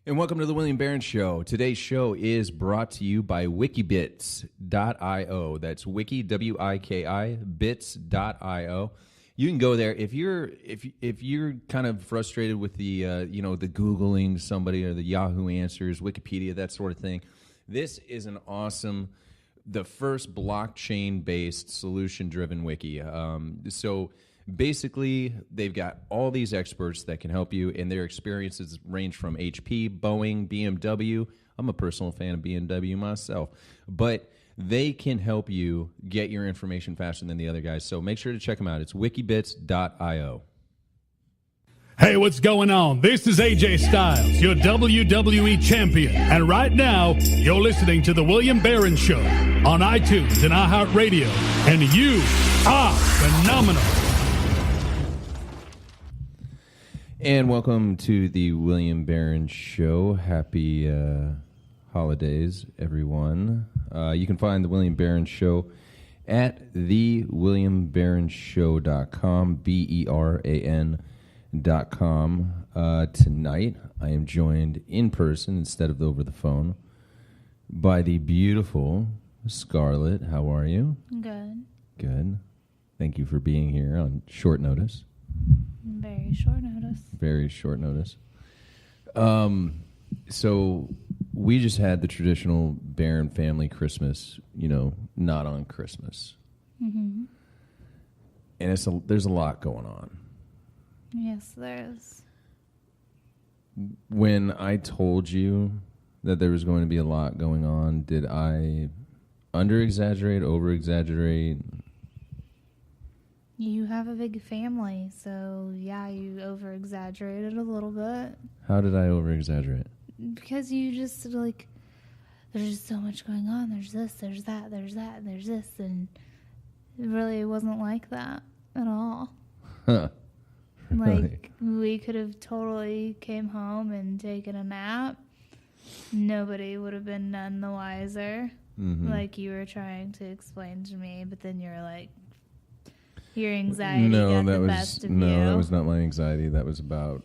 And welcome to the William Barron Show. Today's show is brought to you by wikibits.io. That's wiki, W-I-K-I, bits.io. You can go there if you're kind of frustrated with the the Googling somebody or the Yahoo Answers, Wikipedia, that sort of thing. This is the first blockchain-based solution-driven wiki. So basically, they've got all these experts that can help you, and their experiences range from HP, Boeing, BMW. I'm a personal fan of BMW myself, but they can help you get your information faster than the other guys. So make sure to check them out. It's wikibits.io. Hey, what's going on? This is AJ Styles, your WWE champion. And right now, you're listening to The William Barron Show on iTunes and iHeartRadio. And you are phenomenal. And welcome to the William Barron Show. Happy holidays, everyone. You can find the William Barron Show at thewilliambarronshow.com, BERAN.com. Tonight, I am joined in person instead of over the phone by the beautiful Scarlett. How are you? Good. Good. Thank you for being here on short notice. Very short notice. Very short notice. So we just had the traditional Barron family Christmas, not on Christmas. Mm-hmm. And there's a lot going on. Yes, there is. When I told you that there was going to be a lot going on, did I under-exaggerate, over-exaggerate? You have a big family, so yeah, you over-exaggerated a little bit. How did I over-exaggerate? Because you just, there's just so much going on. There's this, there's that, there's that, and there's this, and it really wasn't like that at all. Huh. Really? Like, we could have totally came home and taken a nap. Nobody would have been none the wiser. Mm-hmm. Like you were trying to explain to me, but then you're like, your anxiety got the best of you. No, that was not my anxiety. That was about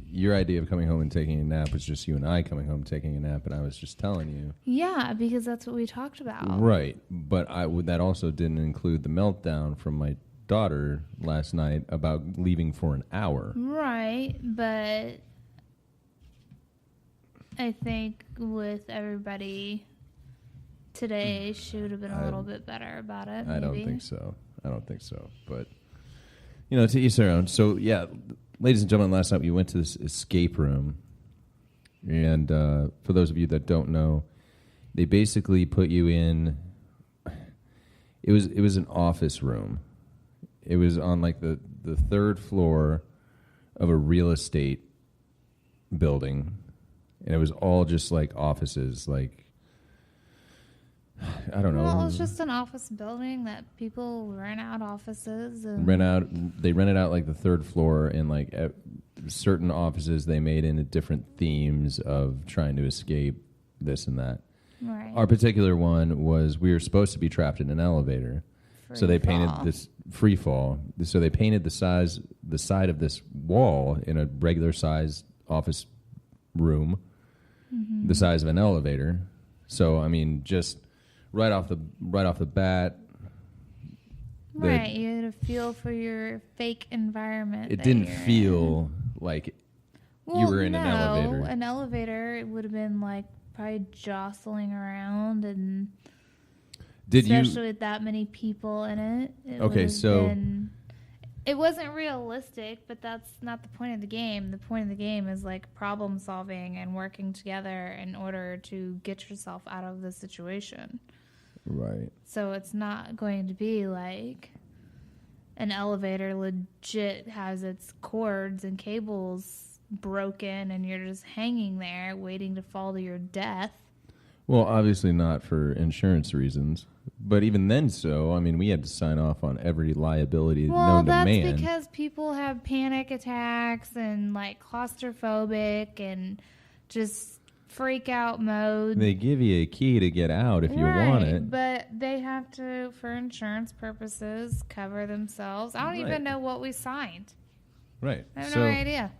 your idea of coming home and taking a nap was just you and I coming home and taking a nap, and I was just telling you. Yeah, because that's what we talked about. Right, but that also didn't include the meltdown from my daughter last night about leaving for an hour. Right, but I think with everybody today, she would have been a little bit better about it. Maybe. I don't think so. But, to each their own. So, yeah, ladies and gentlemen, last night we went to this escape room. And for those of you that don't know, they basically put you in. It was an office room. It was on like the third floor of a real estate building. And it was all just like offices, like, I don't know. Well, it was just an office building that people rent out offices. And They rented out like the third floor, and like certain offices they made into different themes of trying to escape this and that. Right. Our particular one was we were supposed to be trapped in an elevator. So they painted this free fall. So they painted the side of this wall in a regular size office room, the size of an elevator. So I mean, just right off the bat, right, you had a feel for your fake environment. It didn't feel like you were in an elevator. An elevator would have been like probably jostling around and. Especially with that many people in it. It wasn't realistic, but that's not the point of the game. The point of the game is like problem solving and working together in order to get yourself out of the situation. Right. So it's not going to be like an elevator legit has its cords and cables broken and you're just hanging there waiting to fall to your death. Well, obviously not for insurance reasons. But even then, we had to sign off on every liability known to man. Well, that's because people have panic attacks and, like, claustrophobic and just freak-out mode. They give you a key to get out if you want it. But they have to, for insurance purposes, cover themselves. I don't even know what we signed. Right. I have no idea.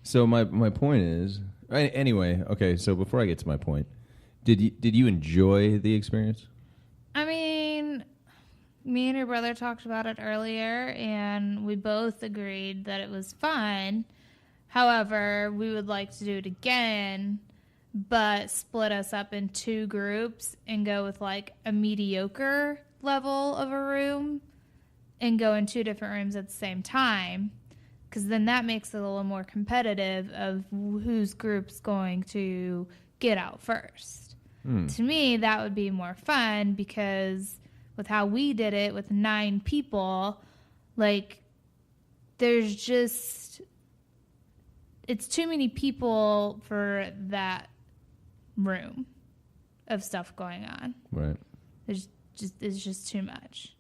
So my point is, anyway, okay, so before I get to my point, did you enjoy the experience? I mean, me and your brother talked about it earlier, and we both agreed that it was fun. However, we would like to do it again, but split us up in 2 groups and go with like a mediocre level of a room and go in 2 different rooms at the same time. Because then that makes it a little more competitive of whose group's going to get out first. To me, that would be more fun because with how we did it with 9 people, like there's just, it's too many people for that room of stuff going on. Right. It's just too much.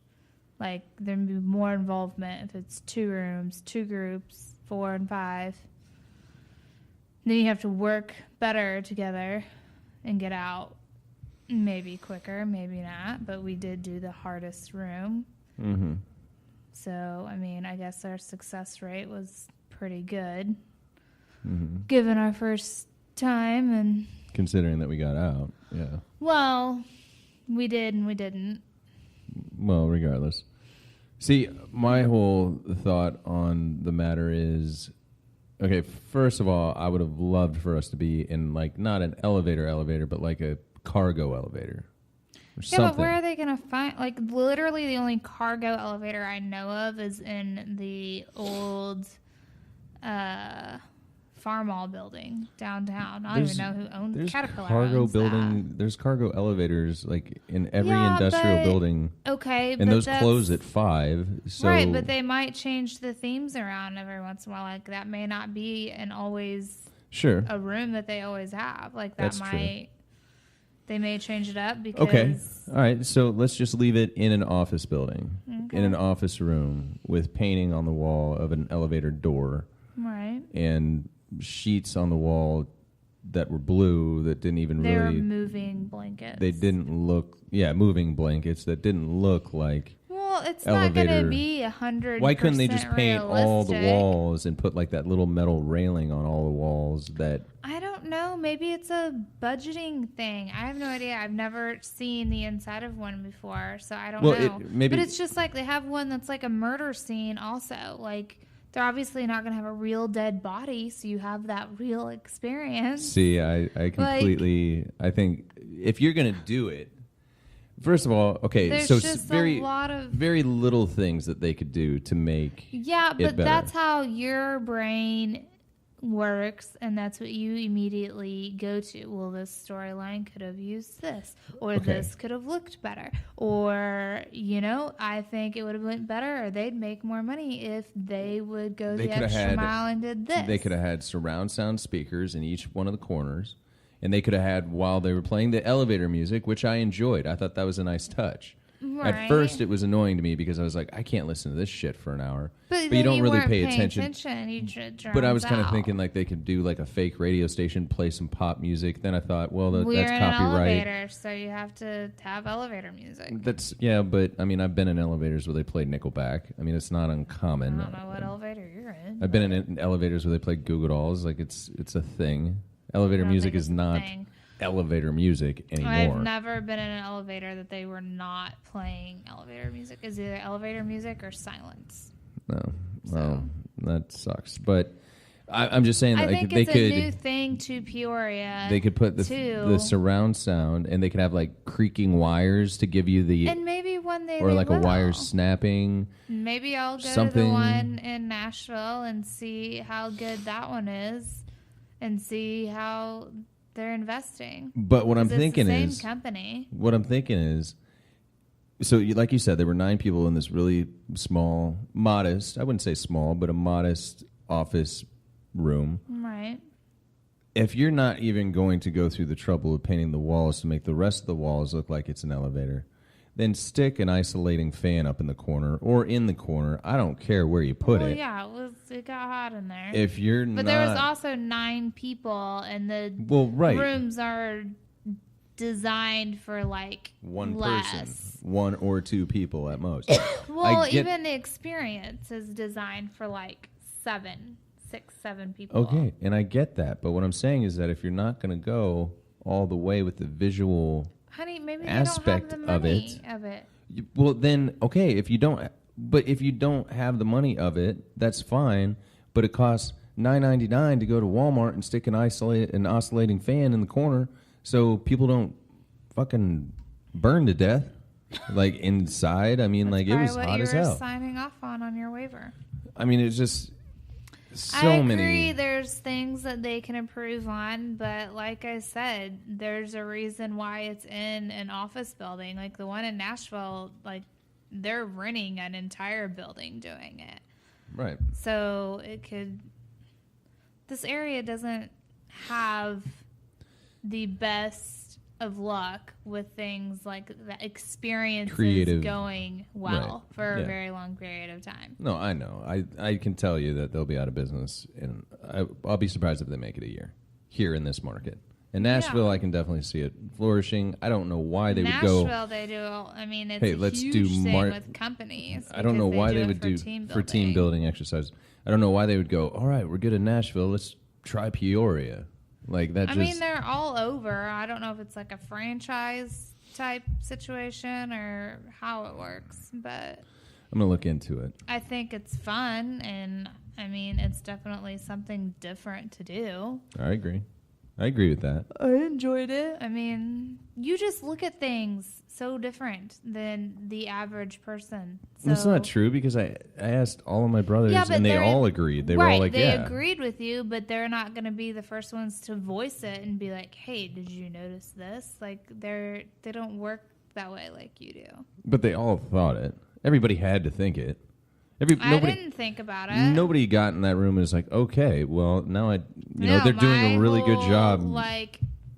Like there'd be more involvement if it's 2 rooms, 2 groups, 4 and 5. Then you have to work better together and get out. Maybe quicker, maybe not. But we did do the hardest room. Mm-hmm. So, I mean, I guess our success rate was pretty good. Mm-hmm. Given our first time and... Considering that we got out, yeah. Well, we did and we didn't. Well, regardless. See, my whole thought on the matter is, okay, first of all, I would have loved for us to be in, like, not an elevator, but like a cargo elevator or something. But where are they going to find, like, literally the only cargo elevator I know of is in the old Farm Mall building downtown. I don't even know who owns Caterpillar. There's cargo elevators like in every industrial building. Okay, and those close at 5. So right, but they might change the themes around every once in a while. Like that may not be a room that they always have. Like that they may change it up because. Okay, all right. So let's just leave it in an office building, in an office room with painting on the wall of an elevator door. Right. And sheets on the wall that were blue that didn't even they really... They were moving blankets. They didn't look... Yeah, moving blankets that didn't look like Well, it's elevator. not going to be 100% Why couldn't they just paint realistic. all the walls and put like that little metal railing on all the walls that... I don't know. Maybe it's a budgeting thing. I have no idea. I've never seen the inside of one before, so I don't know. But it's just like they have one that's like a murder scene also. Like... They're obviously not going to have a real dead body, so you have that real experience. See, I completely... I think if you're going to do it... First of all, okay, there's so just very, a lot of... very little things that they could do to make Yeah, but it better. That's how your brain works, and that's what you immediately go to. Well, this storyline could have used this, or this could have looked better, or, you know, I think it would have went better, or they'd make more money if they would go the extra mile and did this. They could have had surround sound speakers in each one of the corners, and they could have had, while they were playing, the elevator music, which I enjoyed. I thought that was a nice touch. Right. At first, it was annoying to me because I was like, I can't listen to this shit for an hour. But you don't really pay attention. But I was kind of thinking like they could do like a fake radio station, play some pop music. Then I thought, well, that's copyright. We're in an elevator, so you have to have elevator music. But I mean, I've been in elevators where they played Nickelback. I mean, it's not uncommon. I don't know what elevator you're in. I've been in elevators where they play Goo Goo Dolls. Like it's a thing. Elevator music is not elevator music anymore. I've never been in an elevator that they were not playing elevator music. It's either elevator music or silence. No, well, that sucks. But I'm just saying that I think it's a new thing to Peoria. They could put the surround sound, and they could have like creaking wires to give you the and maybe one day or like a wire snapping. Maybe I'll go to the one in Nashville and see how good that one is, and see how they're investing. But what I'm thinking is same company. What I'm thinking is, so like you said, there were 9 people in this really small, modest, I wouldn't say small, but a modest office room. Right. If you're not even going to go through the trouble of painting the walls to make the rest of the walls look like it's an elevator, then stick an isolating fan up in the corner or in the corner. I don't care where you put it. Yeah, it got hot in there. If you're but there was also 9 people, and the rooms are designed for like one less. person, 1 or 2 people at most. Well, even the experience is designed for like 7 6, 7 people. Okay, and I get that. But what I'm saying is that if you're not going to go all the way with the visual Honey, maybe aspect they don't have the money of it. well, then, okay, if you don't have the money of it, that's fine. But it costs $9.99 to go to Walmart and stick an oscillating fan in the corner so people don't fucking burn to death, like inside. I mean, That's like it was hot as hell. what you were signing off on your waiver. I mean, it's just I agree, many. there's things that they can improve on, but like I said, there's a reason why it's in an office building. Like the one in Nashville, like they're renting an entire building doing it. Right. So this area doesn't have the best of luck with things like the experiences going well for a very long period of time. No, I know. I can tell you that they'll be out of business, and I'll be surprised if they make it a year here in this market. In Nashville, I can definitely see it flourishing. I don't know why they would go. Nashville, they do. I mean, it's let's huge do thing with companies. I don't know why they would do for team building exercise. I don't know why they would go. All right, we're good in Nashville. Let's try Peoria. Like that. I mean, they're all over. I don't know if it's like a franchise type situation or how it works, but I'm gonna look into it. I think it's fun, and I mean, it's definitely something different to do. I agree with that. I enjoyed it. I mean, you just look at things so different than the average person. So, that's not true because I asked all of my brothers and they all agreed. They were all like, they yeah. agreed with you, but they're not going to be the first ones to voice it and be like, hey, did you notice this? Like, they don't work that way like you do. But they all thought it. Everybody had to think it. I didn't think about it. Nobody got in that room and was like, okay, well, now they're doing a really good job.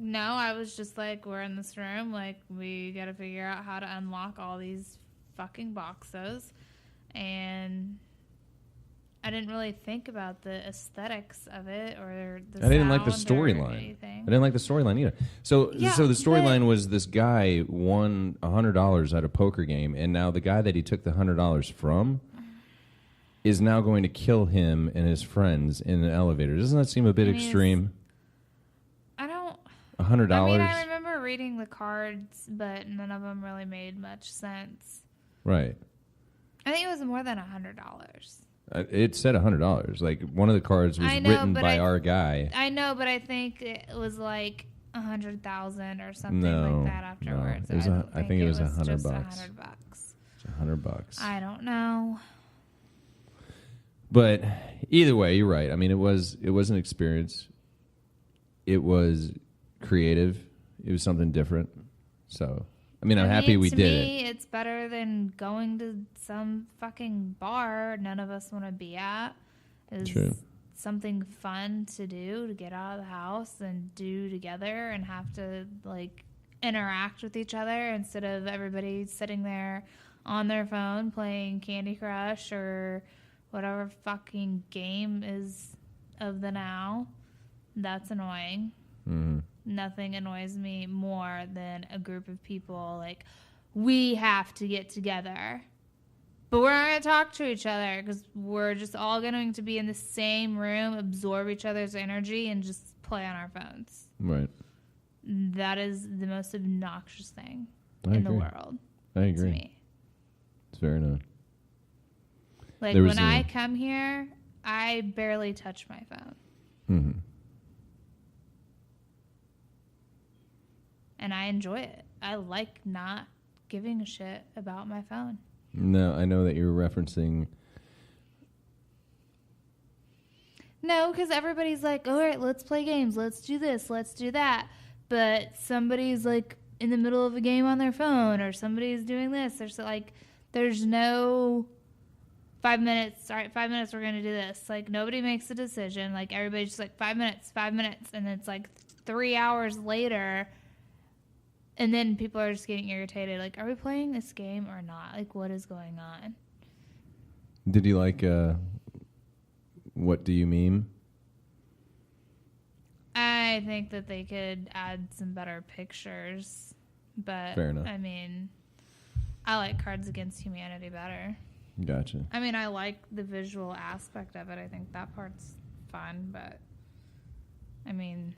No, I was just like, we're in this room. Like, we got to figure out how to unlock all these fucking boxes. And I didn't really think about the aesthetics of it or the I didn't like the sound storyline. I didn't like the storyline either. So the storyline was this guy won $100 at a poker game, and now the guy that he took the $100 from is now going to kill him and his friends in an elevator. Doesn't that seem a bit extreme? I don't... $100? I mean, I remember reading the cards, but none of them really made much sense. Right. I think it was more than $100. It said $100. Like, one of the cards was written by our guy. I know, but I think it was like 100,000 or something like that afterwards. No. I think it was $100. Just $100. It's $100. I don't know. But either way, you're right. I mean, it was an experience. It was creative. It was something different. So, I mean, I'm happy we did it. To me, it's better than going to some fucking bar none of us want to be at. It's True. something fun to do, to get out of the house and do together and have to, like, interact with each other instead of everybody sitting there on their phone playing Candy Crush or whatever fucking game is of the now. That's annoying. Mm-hmm. Nothing annoys me more than a group of people like, we have to get together, but we're not going to talk to each other because we're just all going to be in the same room, absorb each other's energy, and just play on our phones. Right. That is the most obnoxious thing in the world. I agree. To me. It's fair enough. Like, when I come here, I barely touch my phone. Mm-hmm. And I enjoy it. I like not giving a shit about my phone. No, I know that you're referencing... No, because everybody's like, all right, let's play games. Let's do this. Let's do that. But somebody's, like, in the middle of a game on their phone, or somebody's doing this. There's no... 5 minutes. All right, 5 minutes, we're going to do this. Like, nobody makes a decision. Like, everybody's just like, 5 minutes. And it's like 3 hours later, and then people are just getting irritated. Like, are we playing this game or not? Like, what is going on? Did you like What Do You Meme? I think that they could add some better pictures. But, fair enough. I mean, I like Cards Against Humanity better. Gotcha. I mean, I like the visual aspect of it. I think that part's fun, but I mean,